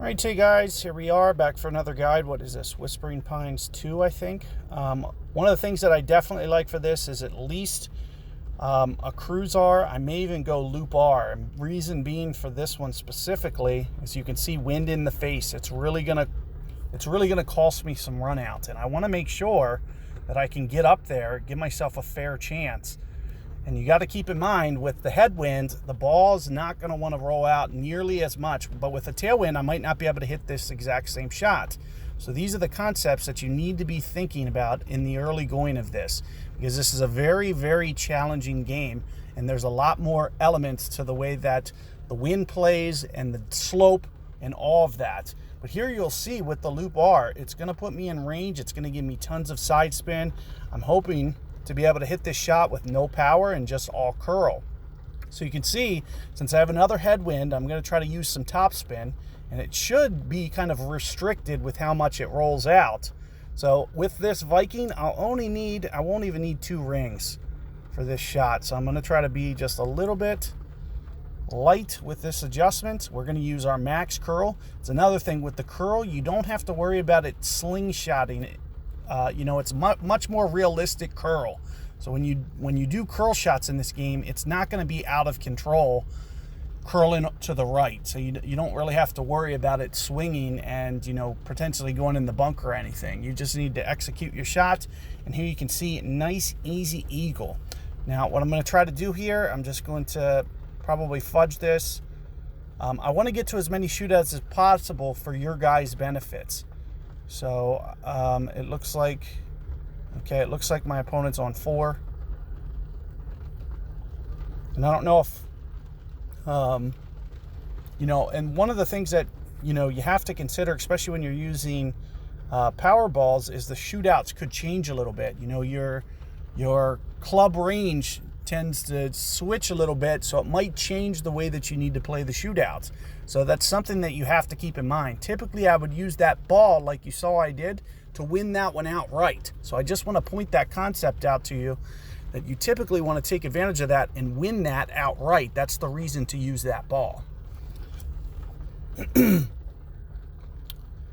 All right, hey guys, here we are back for another guide. What is this? Whispering Pines 2, I think. One of the things that I definitely like for this is at least a cruise R. I may even go loop R. Reason being for this one specifically, as you can see, wind in the face. It's really gonna cost me some run out, and I want to make sure that I can get up there, give myself a fair chance. And you got to keep in mind, with the headwind, the ball's not going to want to roll out nearly as much. But with the tailwind, I might not be able to hit this exact same shot. So these are the concepts that you need to be thinking about in the early going of this, because this is a very, very challenging game. And there's a lot more elements to the way that the wind plays and the slope and all of that. But here you'll see with the Loop R, it's going to put me in range. It's going to give me tons of side spin. I'm hoping to be able to hit this shot with no power and just all curl. So you can see, since I have another headwind, I'm going to try to use some topspin, and it should be kind of restricted with how much it rolls out. So with this Viking, I won't even need 2 rings for this shot. So I'm going to try to be just a little bit light with this adjustment. We're going to use our max curl. It's another thing with the curl, you don't have to worry about it slingshotting it. It's much more realistic curl. So when you do curl shots in this game, it's not going to be out of control curling to the right. So you don't really have to worry about it swinging and, potentially going in the bunker or anything. You just need to execute your shot. And here you can see nice, easy eagle. Now, what I'm going to try to do here, I'm just going to probably fudge this. I want to get to as many shootouts as possible for your guys' benefits. So it looks like my opponent's on 4. And I don't know if, and one of the things that, you have to consider, especially when you're using power balls, is the shootouts could change a little bit. Your club range tends to switch a little bit, so it might change the way that you need to play the shootouts. So that's something that you have to keep in mind. Typically, I would use that ball, like you saw I did, to win that one outright. So I just want to point that concept out to you, that you typically want to take advantage of that and win that outright. That's the reason to use that ball.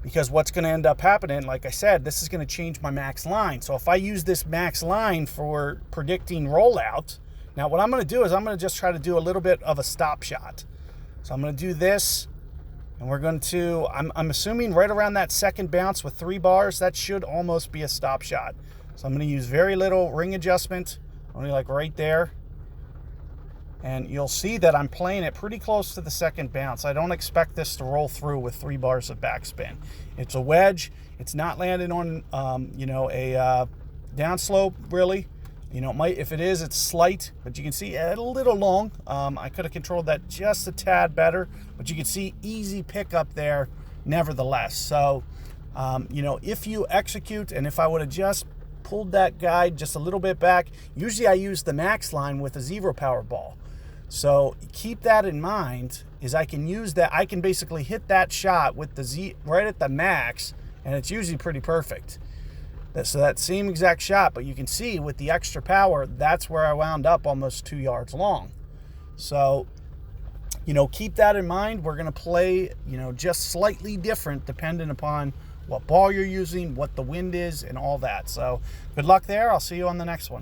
Because what's going to end up happening, like I said, this is going to change my max line. So if I use this max line for predicting rollout, now what I'm going to do is I'm going to just try to do a little bit of a stop shot. So I'm going to do this, and we're going to, I'm assuming right around that second bounce with 3 bars, that should almost be a stop shot. So I'm going to use very little ring adjustment, only like right there. And you'll see that I'm playing it pretty close to the second bounce. I don't expect this to roll through with 3 bars of backspin. It's a wedge. It's not landing on, a downslope, really. If it is, it's slight, but you can see a little long. I could have controlled that just a tad better, but you can see easy pickup there nevertheless. So, if you execute, and if I would have just pulled that guide just a little bit back, usually I use the max line with a 0 power ball. So keep that in mind, is I can use that. I can basically hit that shot with the Z right at the max, and it's usually pretty perfect. So that same exact shot, but you can see with the extra power, that's where I wound up almost 2 yards long. So, keep that in mind. We're going to play, just slightly different depending upon what ball you're using, what the wind is, and all that. So good luck there. I'll see you on the next one.